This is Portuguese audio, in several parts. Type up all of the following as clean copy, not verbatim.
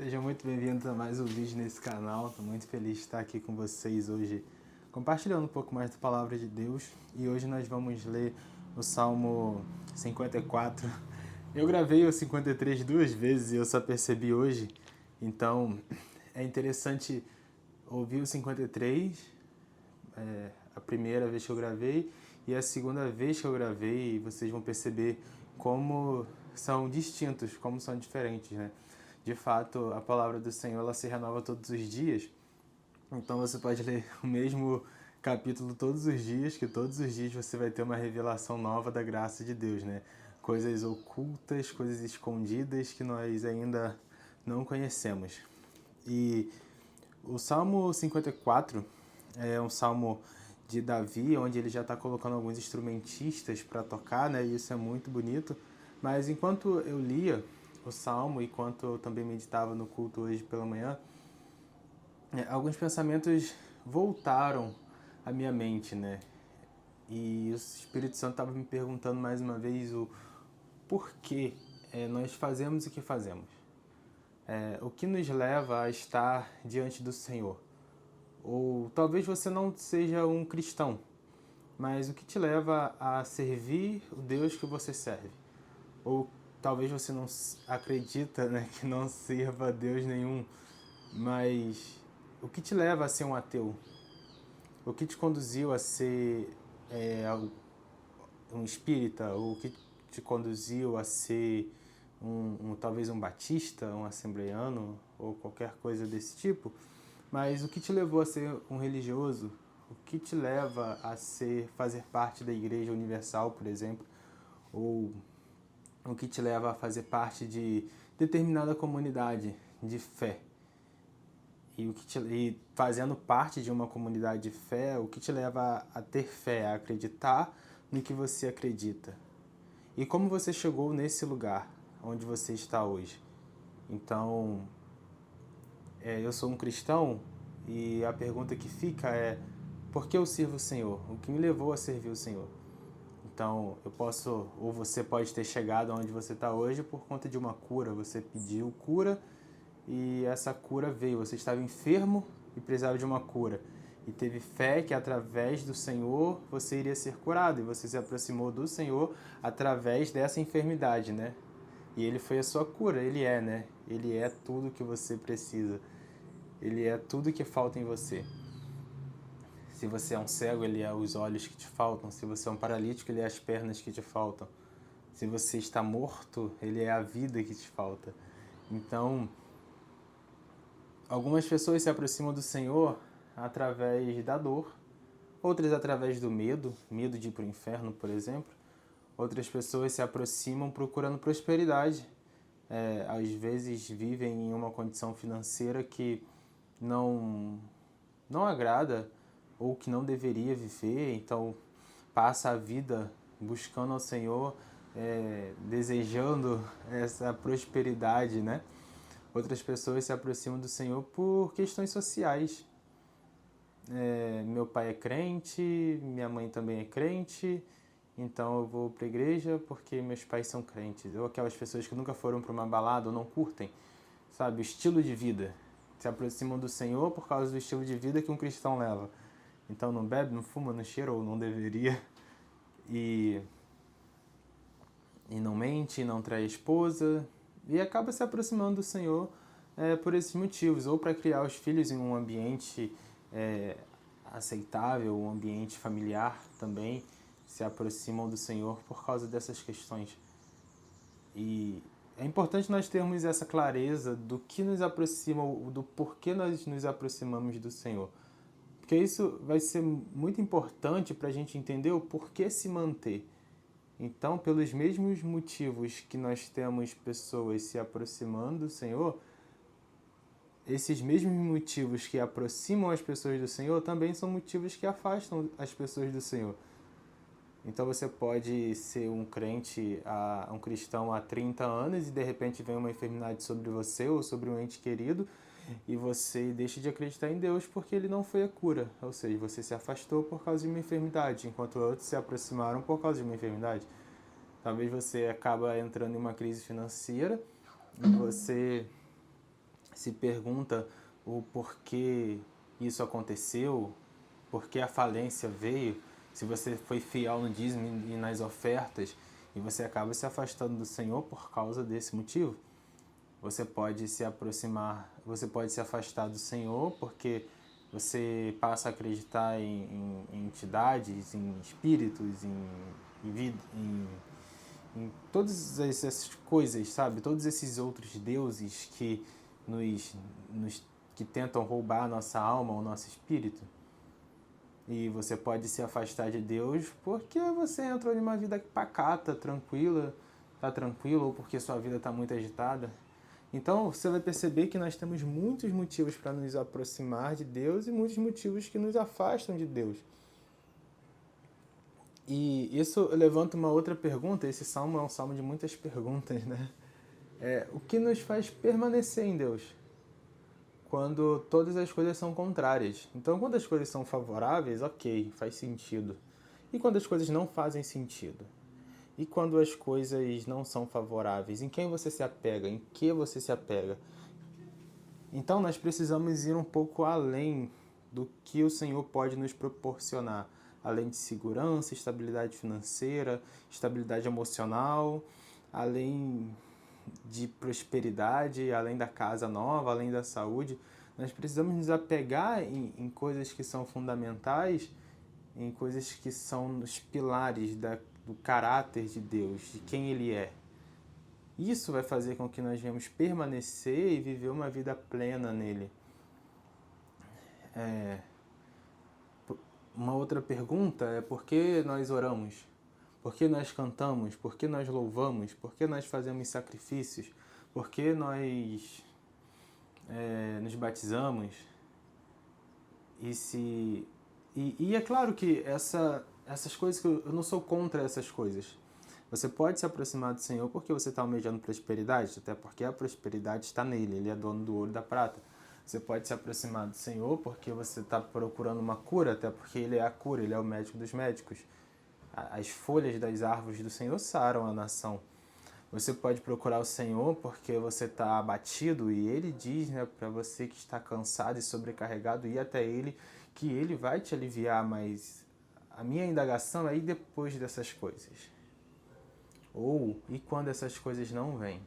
Sejam muito bem-vindos a mais um vídeo nesse canal. Estou muito feliz de estar aqui com vocês hoje, compartilhando um pouco mais da Palavra de Deus. E hoje nós vamos ler o Salmo 54. Eu gravei o 53 duas vezes e eu só percebi hoje. Então, é interessante ouvir o 53, a primeira vez que eu gravei, e a segunda vez que eu gravei, vocês vão perceber como são distintos, como são diferentes, né? De fato, a palavra do Senhor ela se renova todos os dias. Então você pode ler o mesmo capítulo todos os dias, que todos os dias você vai ter uma revelação nova da graça de Deus, né? Coisas ocultas, coisas escondidas que nós ainda não conhecemos. E o Salmo 54 é um salmo de Davi, onde ele já está colocando alguns instrumentistas para tocar, né? E isso é muito bonito. Mas enquanto eu lia o salmo, enquanto eu também meditava no culto hoje pela manhã, alguns pensamentos voltaram à minha mente, né? E o Espírito Santo estava me perguntando mais uma vez o porquê nós fazemos o que fazemos. O que nos leva a estar diante do Senhor. Ou talvez você não seja um cristão, mas o que te leva a servir o Deus que você serve? Ou talvez você não acredita, né, que não sirva a Deus nenhum, mas o que te leva a ser um ateu? O que te conduziu a ser um espírita? Ou o que te conduziu a ser talvez um batista, um assembleiano ou qualquer coisa desse tipo? Mas o que te levou a ser um religioso? O que te leva a fazer parte da Igreja Universal, por exemplo? Ou o que te leva a fazer parte de determinada comunidade de fé? E fazendo parte de uma comunidade de fé, o que te leva a ter fé, a acreditar no que você acredita? E como você chegou nesse lugar onde você está hoje? Então, eu sou um cristão e a pergunta que fica é: por que eu sirvo o Senhor? O que me levou a servir o Senhor? Então, ou você pode ter chegado onde você está hoje por conta de uma cura. Você pediu cura e essa cura veio. Você estava enfermo e precisava de uma cura. E teve fé que através do Senhor você iria ser curado. E você se aproximou do Senhor através dessa enfermidade, né? E Ele foi a sua cura. Ele é, né? Ele é tudo que você precisa. Ele é tudo que falta em você. Se você é um cego, Ele é os olhos que te faltam. Se você é um paralítico, Ele é as pernas que te faltam. Se você está morto, Ele é a vida que te falta. Então, algumas pessoas se aproximam do Senhor através da dor, outras através do medo de ir para o inferno, por exemplo. Outras pessoas se aproximam procurando prosperidade. Às vezes vivem em uma condição financeira que não agrada ou que não deveria viver, então passa a vida buscando ao Senhor, desejando essa prosperidade, né? Outras pessoas se aproximam do Senhor por questões sociais. Meu pai é crente, minha mãe também é crente, então eu vou para a igreja porque meus pais são crentes. Ou aquelas pessoas que nunca foram para uma balada ou não curtem, sabe, o estilo de vida. Se aproximam do Senhor por causa do estilo de vida que um cristão leva. Então não bebe, não fuma, não cheira ou não deveria. E não mente, não trai a esposa. E acaba se aproximando do Senhor por esses motivos. Ou para criar os filhos em um ambiente aceitável, um ambiente familiar também. Se aproximam do Senhor por causa dessas questões. E é importante nós termos essa clareza do que nos aproxima, do porquê nós nos aproximamos do Senhor. Porque isso vai ser muito importante para a gente entender o porquê se manter. Então, pelos mesmos motivos que nós temos pessoas se aproximando do Senhor, esses mesmos motivos que aproximam as pessoas do Senhor também são motivos que afastam as pessoas do Senhor. Então você pode ser um cristão há 30 anos e de repente vem uma enfermidade sobre você ou sobre um ente querido e você deixa de acreditar em Deus porque Ele não foi a cura. Ou seja, você se afastou por causa de uma enfermidade, enquanto outros se aproximaram por causa de uma enfermidade. Talvez você acaba entrando em uma crise financeira e você se pergunta o porquê isso aconteceu, porquê a falência veio, se você foi fiel no dízimo e nas ofertas e você acaba se afastando do Senhor por causa desse motivo, você pode se aproximar, você pode se afastar do Senhor porque você passa a acreditar em entidades, em espíritos, em vida, em todas essas coisas, sabe? Todos esses outros deuses que que tentam roubar a nossa alma, o nosso espírito. E você pode se afastar de Deus porque você entrou em uma vida pacata, tranquila, tá tranquilo, ou porque sua vida está muito agitada. Então, você vai perceber que nós temos muitos motivos para nos aproximar de Deus e muitos motivos que nos afastam de Deus. E isso levanta uma outra pergunta. Esse salmo é um salmo de muitas perguntas, né? O que nos faz permanecer em Deus quando todas as coisas são contrárias? Então, quando as coisas são favoráveis, ok, faz sentido. E quando as coisas não fazem sentido? E quando as coisas não são favoráveis? Em quem você se apega? Em que você se apega? Então, nós precisamos ir um pouco além do que o Senhor pode nos proporcionar. Além de segurança, estabilidade financeira, estabilidade emocional, além de prosperidade, além da casa nova, além da saúde. Nós precisamos nos apegar em coisas que são fundamentais, em coisas que são os pilares do caráter de Deus, de quem Ele é. Isso vai fazer com que nós venhamos permanecer e viver uma vida plena nele. Uma outra pergunta é por que nós oramos? Por que nós cantamos? Por que nós louvamos? Por que nós fazemos sacrifícios? Por que nós nos batizamos? E é claro que essas coisas, que eu não sou contra essas coisas. Você pode se aproximar do Senhor porque você está almejando prosperidade, até porque a prosperidade está nele, Ele é dono do ouro e da prata. Você pode se aproximar do Senhor porque você está procurando uma cura, até porque Ele é a cura, Ele é o médico dos médicos. As folhas das árvores do Senhor saram a nação. Você pode procurar o Senhor porque você está abatido e Ele diz, né, para você que está cansado e sobrecarregado, ir até Ele, que Ele vai te aliviar, mas a minha indagação é ir depois dessas coisas. E quando essas coisas não vêm.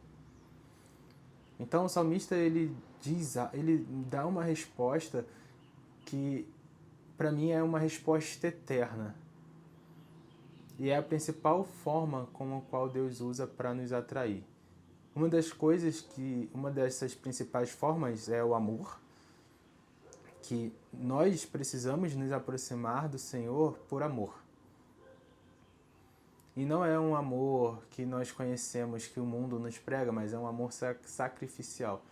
Então o salmista ele dá uma resposta que para mim é uma resposta eterna. E é a principal forma como a qual Deus usa para nos atrair. Uma dessas principais formas é o amor, que nós precisamos nos aproximar do Senhor por amor. E não é um amor que nós conhecemos, que o mundo nos prega, mas é um amor sacrificial.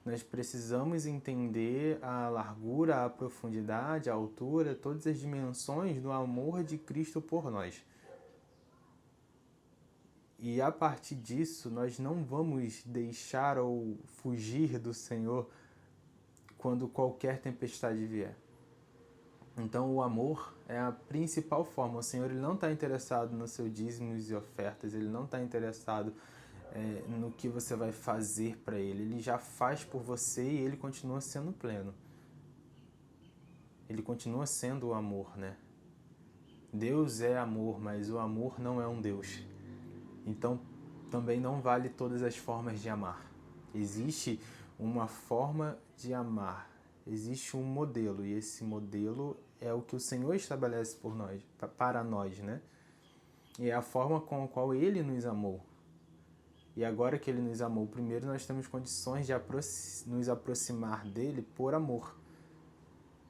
Nós precisamos entender a largura, a profundidade, a altura, todas as dimensões do amor de Cristo por nós. E a partir disso, nós não vamos deixar ou fugir do Senhor quando qualquer tempestade vier. Então o amor é a principal forma. O Senhor ele não está interessado nos seus dízimos e ofertas, Ele não está interessado no que você vai fazer para Ele. Ele já faz por você e Ele continua sendo pleno. Ele continua sendo o amor, né? Deus é amor, mas o amor não é um Deus. Então também não vale todas as formas de amar. Existe uma forma de amar, existe um modelo, e esse modelo é o que o Senhor estabelece por nós, para nós, né? E é a forma com a qual Ele nos amou. E agora que Ele nos amou primeiro, nós temos condições de nos aproximar dEle por amor.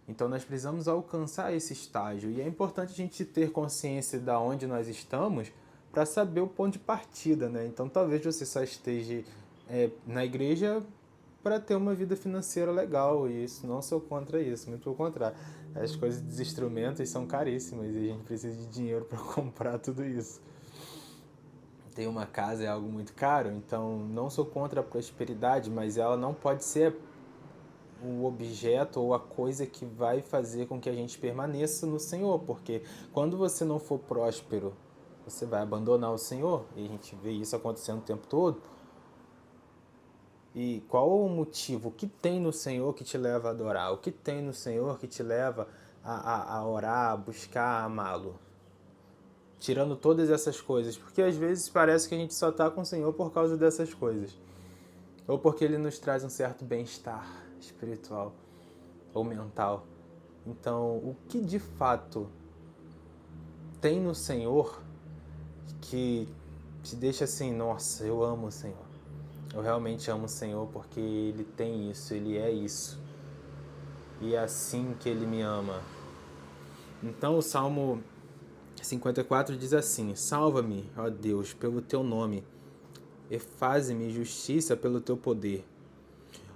Então nós precisamos alcançar esse estágio. E é importante a gente ter consciência de onde nós estamos para saber o ponto de partida, né? Então talvez você só esteja na igreja para ter uma vida financeira legal, e isso, não sou contra isso, muito pelo contrário. As coisas dos instrumentos são caríssimas e a gente precisa de dinheiro para comprar tudo isso. Ter uma casa é algo muito caro, então não sou contra a prosperidade, mas ela não pode ser o objeto ou a coisa que vai fazer com que a gente permaneça no Senhor, porque quando você não for próspero, você vai abandonar o Senhor, e a gente vê isso acontecendo o tempo todo. E qual o motivo? O que tem no Senhor que te leva a adorar? O que tem no Senhor que te leva a orar, a buscar, a amá-lo? Tirando todas essas coisas. Porque às vezes parece que a gente só está com o Senhor por causa dessas coisas. Ou porque Ele nos traz um certo bem-estar espiritual ou mental. Então, o que de fato tem no Senhor que te deixa assim, nossa, eu amo o Senhor. Eu realmente amo o Senhor porque Ele tem isso, Ele é isso. E é assim que Ele me ama. Então o Salmo 54 diz assim: Salva-me, ó Deus, pelo Teu nome, e faze-me justiça pelo Teu poder.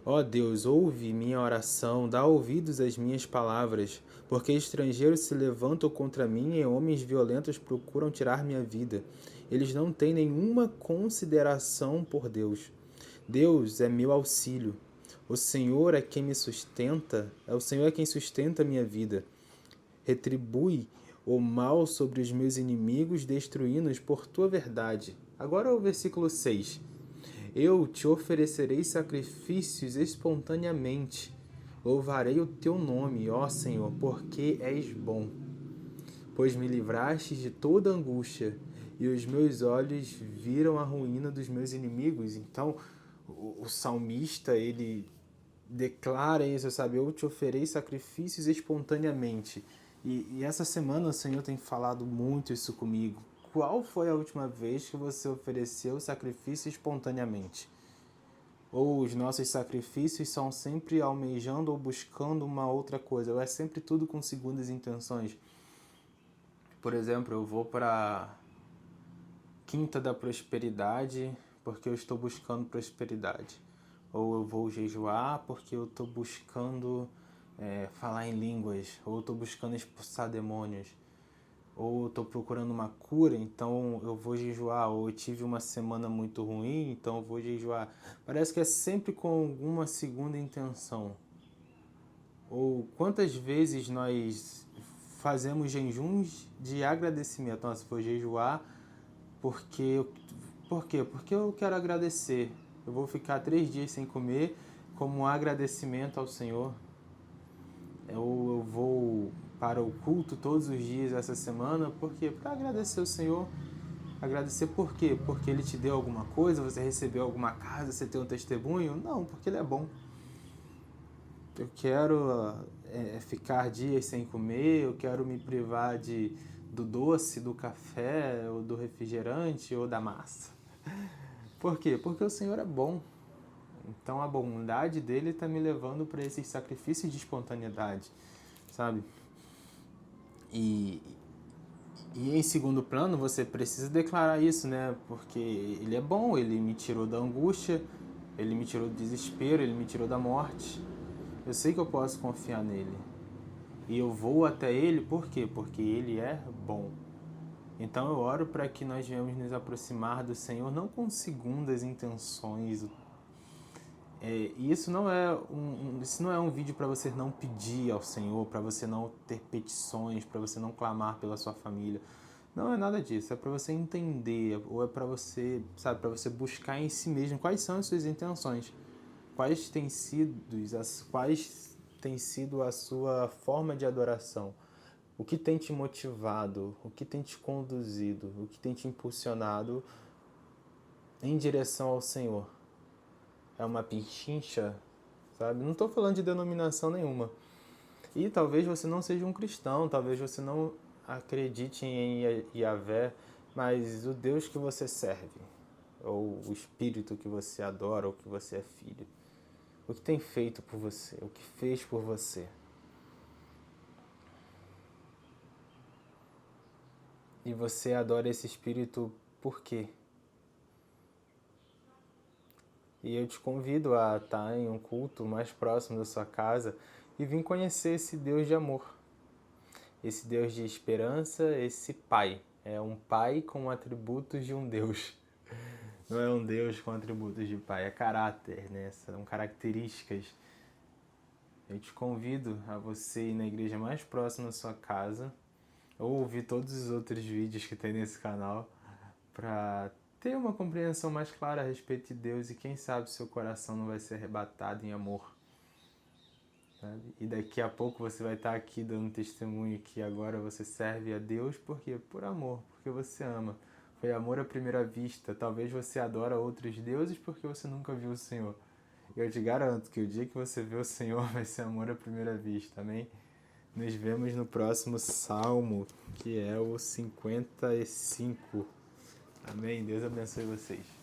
Ó Deus, ouve minha oração, dá ouvidos às minhas palavras, porque estrangeiros se levantam contra mim e homens violentos procuram tirar minha vida. Eles não têm nenhuma consideração por Deus. Deus é meu auxílio. O Senhor é quem me sustenta, o Senhor é quem sustenta a minha vida. Retribui o mal sobre os meus inimigos, destruindo-os por tua verdade. Agora o versículo 6. Eu te oferecerei sacrifícios espontaneamente. Louvarei o teu nome, ó Senhor, porque és bom. Pois me livraste de toda angústia, e os meus olhos viram a ruína dos meus inimigos. Então, o salmista, ele declara isso, sabe? Eu te ofereço sacrifícios espontaneamente. E essa semana o Senhor tem falado muito isso comigo. Qual foi a última vez que você ofereceu sacrifício espontaneamente? Ou os nossos sacrifícios são sempre almejando ou buscando uma outra coisa? Ou é sempre tudo com segundas intenções? Por exemplo, eu vou para Quinta da Prosperidade porque eu estou buscando prosperidade. Ou eu vou jejuar porque eu estou buscando falar em línguas. Ou eu estou buscando expulsar demônios. Ou eu estou procurando uma cura, então eu vou jejuar. Ou eu tive uma semana muito ruim, então eu vou jejuar. Parece que é sempre com alguma segunda intenção. Ou quantas vezes nós fazemos jejuns de agradecimento? Nossa, vou jejuar porque... Por quê? Porque eu quero agradecer. Eu vou ficar 3 dias sem comer como um agradecimento ao Senhor. Eu vou para o culto todos os dias essa semana. Por quê? Para agradecer ao Senhor. Agradecer por quê? Porque Ele te deu alguma coisa, você recebeu alguma casa, você tem um testemunho? Não, porque Ele é bom. Eu quero ficar dias sem comer, eu quero me privar do doce, do café, ou do refrigerante, ou da massa. Por quê? Porque o Senhor é bom. Então a bondade dele está me levando para esses sacrifícios de espontaneidade, sabe? E em segundo plano, você precisa declarar isso, né? Porque ele é bom, ele me tirou da angústia, ele me tirou do desespero, ele me tirou da morte. Eu sei que eu posso confiar nele. E eu vou até ele, por quê? Porque ele é bom. Então eu oro para que nós venhamos nos aproximar do Senhor, não com segundas intenções. E isso não é um vídeo para você não pedir ao Senhor, para você não ter petições, para você não clamar pela sua família. Não é nada disso, é para você entender, ou é para você, sabe, para você buscar em si mesmo quais são as suas intenções, quais têm sido a sua forma de adoração. O que tem te motivado, o que tem te conduzido, o que tem te impulsionado em direção ao Senhor? É uma pichincha, sabe? Não estou falando de denominação nenhuma. E talvez você não seja um cristão, talvez você não acredite em Yahvé, mas o Deus que você serve, ou o Espírito que você adora, ou que você é filho, o que tem feito por você, o que fez por você. E você adora esse Espírito por quê? E eu te convido a estar em um culto mais próximo da sua casa e vir conhecer esse Deus de amor, esse Deus de esperança, esse Pai. É um Pai com atributos de um Deus. Não é um Deus com atributos de Pai, é caráter, né? São características. Eu te convido a você ir na igreja mais próxima da sua casa ou ouvir todos os outros vídeos que tem nesse canal para ter uma compreensão mais clara a respeito de Deus e quem sabe seu coração não vai ser arrebatado em amor. Sabe? E daqui a pouco você vai estar aqui dando testemunho que agora você serve a Deus por amor, porque você ama. Foi amor à primeira vista. Talvez você adora outros deuses porque você nunca viu o Senhor. Eu te garanto que o dia que você vê o Senhor vai ser amor à primeira vista. Amém? Nos vemos no próximo Salmo, que é o 55. Amém? Deus abençoe vocês.